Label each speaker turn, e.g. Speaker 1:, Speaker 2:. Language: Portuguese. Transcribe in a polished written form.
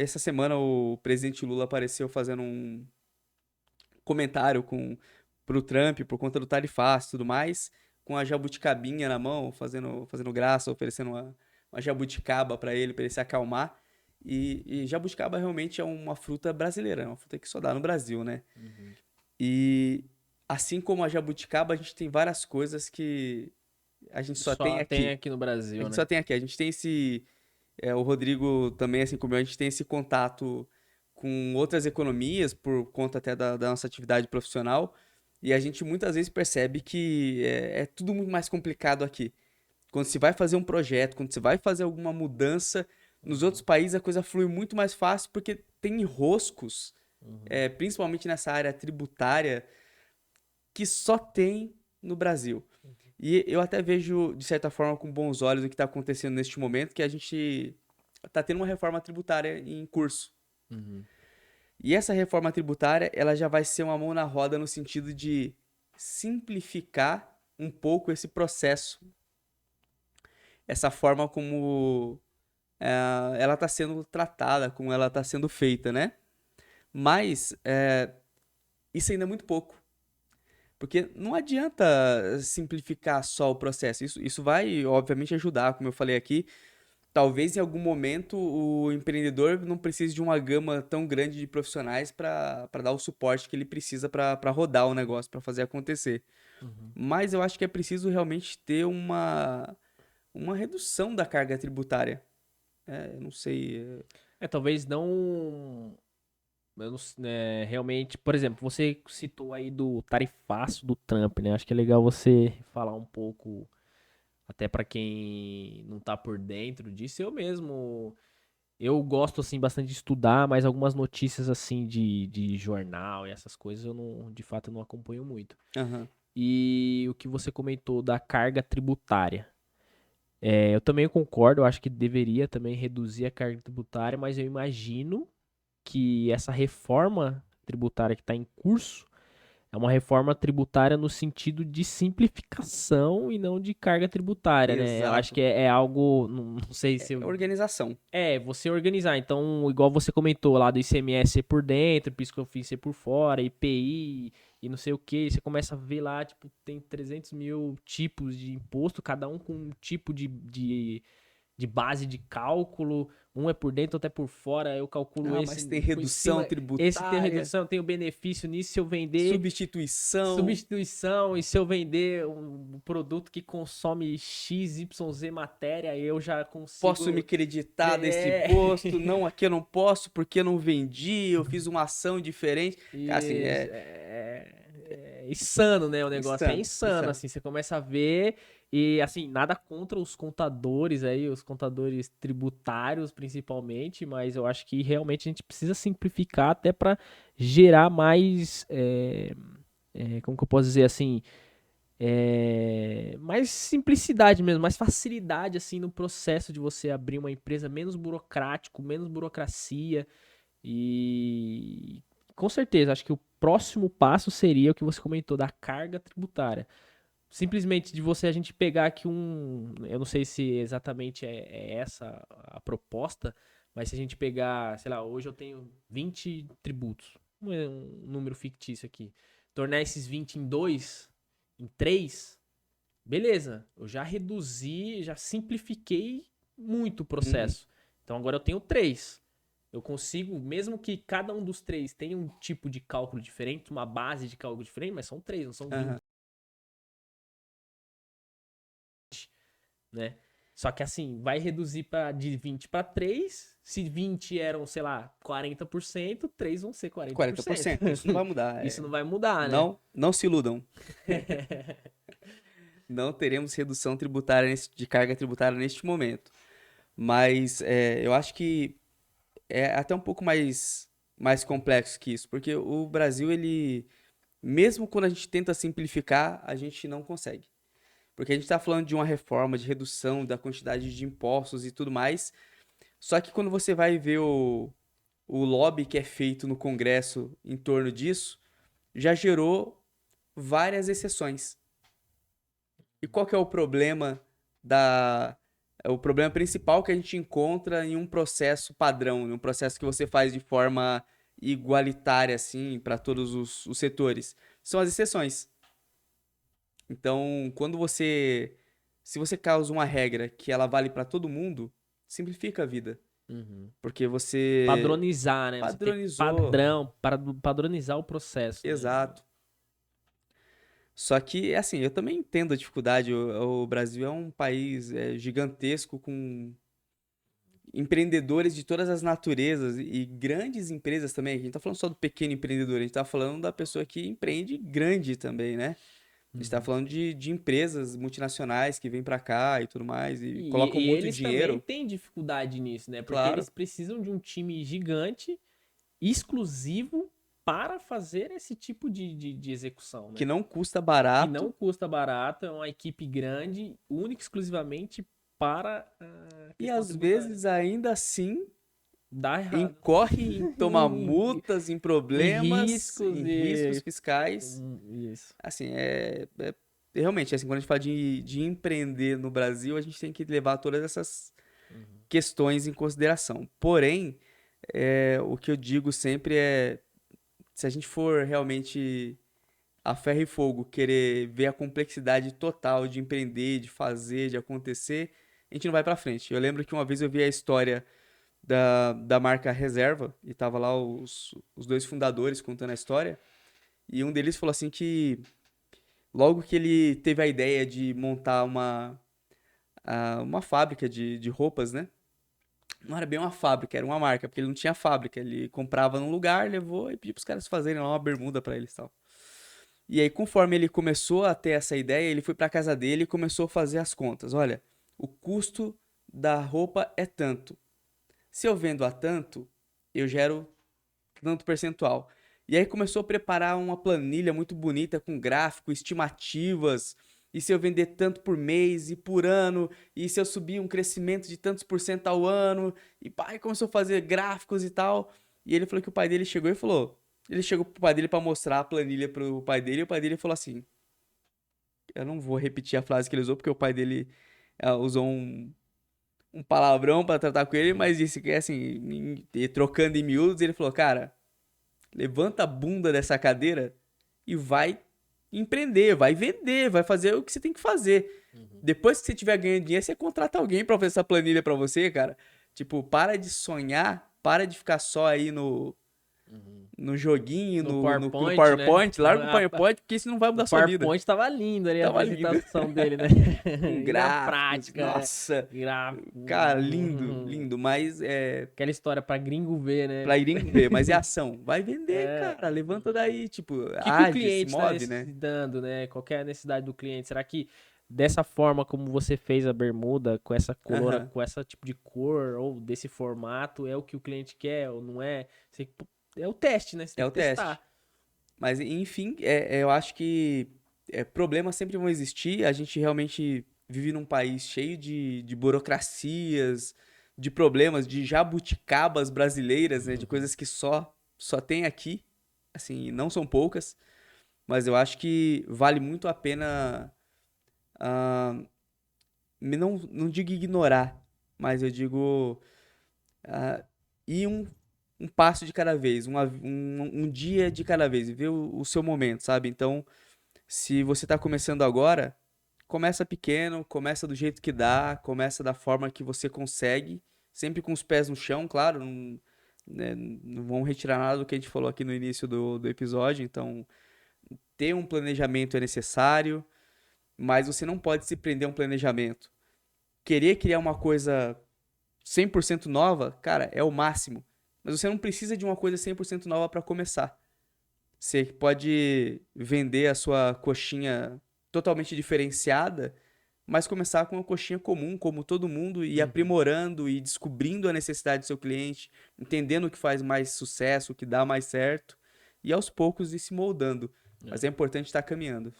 Speaker 1: essa semana o presidente Lula apareceu fazendo um comentário pro Trump por conta do tarifaço e tudo mais, com a jabuticabinha na mão, fazendo graça, oferecendo uma jabuticaba pra ele se acalmar. E jabuticaba realmente é uma fruta brasileira, é uma fruta que só dá no Brasil, né?
Speaker 2: Uhum.
Speaker 1: E assim como a jabuticaba, a gente tem várias coisas que a gente só tem
Speaker 2: Só tem
Speaker 1: aqui.
Speaker 2: aqui no
Speaker 1: A
Speaker 2: Brasil,
Speaker 1: gente
Speaker 2: né?
Speaker 1: só tem aqui. A gente tem esse. O Rodrigo também, assim como eu, a gente tem esse contato com outras economias, por conta até da nossa atividade profissional. E a gente muitas vezes percebe que é tudo muito mais complicado aqui. Quando se vai fazer um projeto, quando se vai fazer alguma mudança, nos outros
Speaker 2: Uhum.
Speaker 1: países a coisa flui muito mais fácil porque tem enroscos,
Speaker 2: Uhum.
Speaker 1: principalmente nessa área tributária, que só tem no Brasil. E eu até vejo, de certa forma, com bons olhos o que está acontecendo neste momento, que a gente está tendo uma reforma tributária em curso.
Speaker 2: Uhum.
Speaker 1: E essa reforma tributária, ela já vai ser uma mão na roda no sentido de simplificar um pouco esse processo, essa forma como ela está sendo tratada, como ela está sendo feita, né? Mas isso ainda é muito pouco. Porque não adianta simplificar só o processo. Isso vai, obviamente, ajudar, como eu falei aqui. Talvez em algum momento o empreendedor não precise de uma gama tão grande de profissionais para dar o suporte que ele precisa para rodar o negócio, para fazer acontecer.
Speaker 2: Uhum.
Speaker 1: Mas eu acho que é preciso realmente ter uma redução da carga tributária. Eu não sei.
Speaker 2: Talvez não. Eu não realmente, por exemplo, você citou aí do tarifaço do Trump, né? Acho que é legal você falar um pouco, até pra quem não tá por dentro disso. Eu mesmo, eu gosto assim bastante de estudar, mas algumas notícias assim de jornal e essas coisas eu não, de fato, eu não acompanho muito.
Speaker 1: Aham.
Speaker 2: E o que você comentou da carga tributária. Eu também concordo, eu acho que deveria também reduzir a carga tributária, mas eu imagino que essa reforma tributária que está em curso é uma reforma tributária no sentido de simplificação e não de carga tributária, né? Eu acho
Speaker 1: Exato.
Speaker 2: que é algo, não sei se
Speaker 1: Organização.
Speaker 2: você organizar. Então, igual você comentou lá do ICMS ser por dentro, PIS/COFINS ser por fora, IPI e não sei o que, você começa a ver lá, tipo, tem 300 mil tipos de imposto, cada um com um tipo de base de cálculo, um é por dentro, outro é por fora, eu calculo
Speaker 1: Ah, mas
Speaker 2: esse
Speaker 1: tem
Speaker 2: por
Speaker 1: redução
Speaker 2: cima, esse tem
Speaker 1: tributária,
Speaker 2: redução, eu tenho benefício nisso se eu vender
Speaker 1: substituição.
Speaker 2: substituição, e se eu vender um produto que consome X, Y, Z matéria, eu já
Speaker 1: Posso me
Speaker 2: consigo.
Speaker 1: creditar desse
Speaker 2: É,
Speaker 1: imposto? Não, aqui eu não posso porque eu não vendi, eu fiz uma ação diferente. Cara, assim,
Speaker 2: isso, é insano, né? O negócio é
Speaker 1: insano,
Speaker 2: insano,
Speaker 1: insano.
Speaker 2: assim, você começa a ver. E assim, nada contra os contadores aí, os contadores tributários principalmente, mas eu acho que realmente a gente precisa simplificar até para gerar mais, como que eu posso dizer assim, mais simplicidade mesmo, mais facilidade assim no processo de você abrir uma empresa, menos burocrático, menos burocracia e com certeza acho que o próximo passo seria o que você comentou da carga tributária. Simplesmente de você a gente pegar aqui eu não sei se exatamente é essa a proposta, mas se a gente pegar, sei lá, hoje eu tenho 20 tributos, um número fictício aqui, tornar esses 20 em dois, em três, beleza, eu já reduzi, já simplifiquei muito o
Speaker 1: Uhum.
Speaker 2: processo. Então agora eu tenho três. Eu consigo, mesmo que cada um dos três tenha um tipo de cálculo diferente, uma base de cálculo diferente, mas são três, não são 20,
Speaker 1: Aham.
Speaker 2: né? Só que assim, vai reduzir de 20 para 3. Se 20 eram, sei lá, 40%, 3 vão ser 40%.
Speaker 1: 40%. Isso não vai mudar.
Speaker 2: Isso não vai mudar, né?
Speaker 1: Não, não se iludam. Não teremos redução tributária de carga tributária neste momento. Mas eu acho que é até um pouco mais complexo que isso, porque o Brasil, ele, mesmo quando a gente tenta simplificar, a gente não consegue. Porque a gente está falando de uma reforma, de redução da quantidade de impostos e tudo mais. Só que quando você vai ver o lobby que é feito no Congresso em torno disso, já gerou várias exceções. E qual que é o problema da, é o problema principal que a gente encontra em um processo padrão, em um processo que você faz de forma igualitária, assim, para todos os setores. São as exceções. Então, se você causa uma regra que ela vale para todo mundo, simplifica a vida.
Speaker 2: Uhum.
Speaker 1: Porque você
Speaker 2: Padronizar, né? Você ter
Speaker 1: padronizou.
Speaker 2: padrão, para padronizar o processo, né?
Speaker 1: Exato. Só que, assim, eu também entendo a dificuldade. O Brasil é um país gigantesco, com empreendedores de todas as naturezas e grandes empresas também. A gente não tá falando só do pequeno empreendedor, a gente tá falando da pessoa que empreende grande também, né? A gente tá
Speaker 2: Uhum.
Speaker 1: falando de empresas multinacionais que vêm pra cá e tudo mais e
Speaker 2: E,
Speaker 1: colocam
Speaker 2: e
Speaker 1: muito
Speaker 2: eles também
Speaker 1: dinheiro,
Speaker 2: têm dificuldade nisso, né? Porque
Speaker 1: claro,
Speaker 2: eles precisam de um time gigante, exclusivo, para fazer esse tipo de execução,
Speaker 1: que
Speaker 2: né?
Speaker 1: não custa
Speaker 2: Que não
Speaker 1: barato
Speaker 2: custa barato, é uma equipe grande, única e exclusivamente para a
Speaker 1: e
Speaker 2: questão
Speaker 1: às
Speaker 2: tributária.
Speaker 1: vezes ainda assim
Speaker 2: Dá errado.
Speaker 1: incorre em tomar
Speaker 2: E,
Speaker 1: multas, em
Speaker 2: e
Speaker 1: problemas,
Speaker 2: riscos
Speaker 1: em riscos
Speaker 2: e.
Speaker 1: fiscais.
Speaker 2: Isso.
Speaker 1: Assim, realmente, assim, quando a gente fala de empreender no Brasil, a gente tem que levar todas essas
Speaker 2: Uhum.
Speaker 1: questões em consideração. Porém, o que eu digo sempre é, se a gente for realmente a ferro e fogo, querer ver a complexidade total de empreender, de fazer, de acontecer, a gente não vai pra frente. Eu lembro que uma vez eu vi a história da marca Reserva, e tava lá os dois fundadores contando a história, e um deles falou assim que logo que ele teve a ideia de montar uma fábrica de roupas, né? Não era bem uma fábrica, era uma marca, porque ele não tinha fábrica. Ele comprava num lugar, levou e pediu pros caras fazerem lá uma bermuda pra eles e tal. E aí, conforme ele começou a ter essa ideia, ele foi pra casa dele e começou a fazer as contas. Olha, o custo da roupa é tanto. Se eu vendo a tanto, eu gero tanto percentual. E aí começou a preparar uma planilha muito bonita com gráfico, estimativas, e se eu vender tanto por mês e por ano, e se eu subir um crescimento de tantos por cento ao ano, e pai começou a fazer gráficos e tal. E ele falou que o pai dele chegou e falou, ele chegou pro pai dele para mostrar a planilha pro pai dele, e o pai dele falou assim: "Eu não vou repetir a frase que ele usou porque o pai dele usou um palavrão para tratar com ele, mas disse que assim, trocando em miúdos, ele falou: "Cara, levanta a bunda dessa cadeira e vai empreender, vai vender, vai fazer o que você tem que fazer.
Speaker 2: Uhum.
Speaker 1: Depois que você tiver ganhando dinheiro, você contrata alguém pra fazer essa planilha pra você, cara. Tipo, para de sonhar, para de ficar só aí
Speaker 2: Uhum.
Speaker 1: no joguinho,
Speaker 2: No
Speaker 1: no
Speaker 2: PowerPoint, né?
Speaker 1: PowerPoint. Larga o PowerPoint, porque isso não vai
Speaker 2: O
Speaker 1: mudar a sua vida.
Speaker 2: PowerPoint tava lindo ali, a
Speaker 1: Tava lindo.
Speaker 2: apresentação dele, né?
Speaker 1: Com
Speaker 2: E na
Speaker 1: gráficos,
Speaker 2: prática, é.
Speaker 1: nossa.
Speaker 2: Gráfico.
Speaker 1: Cara, lindo, lindo. Mas
Speaker 2: Aquela história pra gringo ver, né?
Speaker 1: pra gringo ver, mas é ação. Vai vender,
Speaker 2: É.
Speaker 1: cara. Levanta daí, tipo,
Speaker 2: O que o
Speaker 1: age, se
Speaker 2: cliente está
Speaker 1: move, né?
Speaker 2: necessitando, né? Qual que é a necessidade do cliente? Será que dessa forma como você fez a bermuda, com essa color,
Speaker 1: Aham.
Speaker 2: com essa tipo de cor ou desse formato, é o que o cliente quer ou não é? É o teste, né? Você
Speaker 1: É
Speaker 2: tem
Speaker 1: o
Speaker 2: que
Speaker 1: teste.
Speaker 2: testar.
Speaker 1: Mas, enfim, eu acho que problemas sempre vão existir. A gente realmente vive num país cheio de burocracias, de problemas, de jabuticabas brasileiras, né? De coisas que só tem aqui. Assim, não são poucas. Mas eu acho que vale muito a pena, ah, não digo ignorar, mas eu digo ir um passo de cada vez, um dia de cada vez, viver o seu momento, sabe? Então, se você está começando agora, começa pequeno, começa do jeito que dá, começa da forma que você consegue, sempre com os pés no chão, claro, não, né, não vão retirar nada do que a gente falou aqui no início do episódio, então ter um planejamento é necessário, mas você não pode se prender a um planejamento. Querer criar uma coisa 100% nova, cara, é o máximo, mas você não precisa de uma coisa 100% nova para começar. Você pode vender a sua coxinha totalmente diferenciada, mas começar com uma coxinha comum, como todo mundo, e ir
Speaker 2: Uhum.
Speaker 1: aprimorando e descobrindo a necessidade do seu cliente, entendendo o que faz mais sucesso, o que dá mais certo, e aos poucos ir se moldando. Mas
Speaker 2: É.
Speaker 1: é importante estar caminhando.